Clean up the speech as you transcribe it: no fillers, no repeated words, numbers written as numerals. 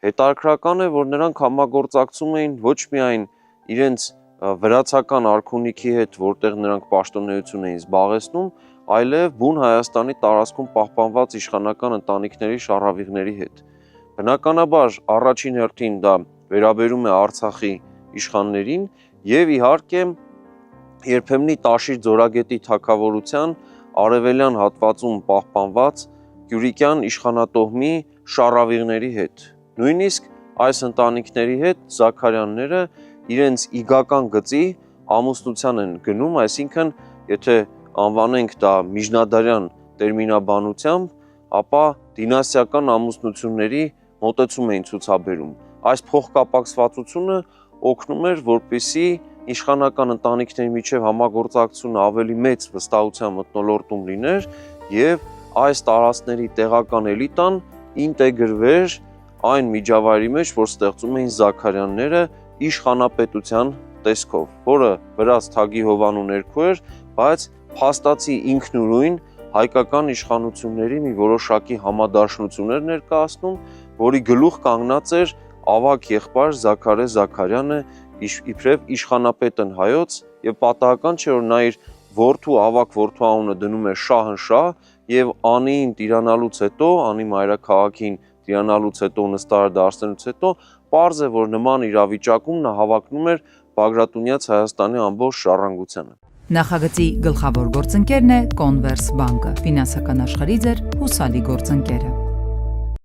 Հետաքրքրական է, որ նրանք համագործակցում էին ոչ միայն իրենց վրացական արքունիքի հետ, որտեղ նրանք պաշտոնեություն էին զբաղեցնում, այլև բուն Հայաստանի տարածքում պահպանված իշխանական ընտանիքների շառավիղների հետ։ Բնականաբար առաջին հերթին դա վերաբերում է Արցախի իշխաններին եւ իհարկե երբեմնի Տաշիր ձորագետի թագավորության արևելյան հատվածում պահպանված Կյուրիկյան իշխանատոհմի շառավիղների հետ։ Նույնիսկ այս ընտանիքների հետ Զաքարյանները իրենց իգական գծի ամուսնության են գնում, այսինքն եթե անվանենք դա միջնադարյան տերմինաբանությամբ, ապա դինաստիական ամուսնությունների մոտեցում էին ցուցաբերում։ Այս փոխկապակցվածությունը օգնում էր, որպեսզի իշխանական ընտանիքների միջև համագործակցությունը ավելի մեծ վստահության մթնոլորտում լիներ եւ այս տարածքների տեղական էլիտան ինտեգրվեր այն միջավայրի մեջ, որ ստեղծում էին Զաքարյանները իշխանապետության տեսքով, որը վրաց թագի հովանու ներքո էր, բայց փաստացի ինքնուրույն հայկական իշխանությունների մի որոշակի համադաշնություններ ներկայացնում, որի գլուխ կանգնած էր ավագ եղբայր Զաքարե Զաքարյանը, իբրև իշխանապետն հայոց, եւ պատահական չէ, որ նա իր որդու ավագ որդու անունը դնում է Շահնշահ եւ Անիին տիրանալուց հետո, Անի մայրաքաղաքին տիրանալուց հետո, նստարար դարձնելուց հետո, պարզ է, որ նման իրավիճակում նա հավակնում էր Բագրատունյաց Հայաստանի ամբողջ ժառանգությանը։ Նախագծի գլխավոր գործընկերն է Կոնվերս բանկը, ֆինանսական աշխարհի ձեր հուսալի գործընկերը։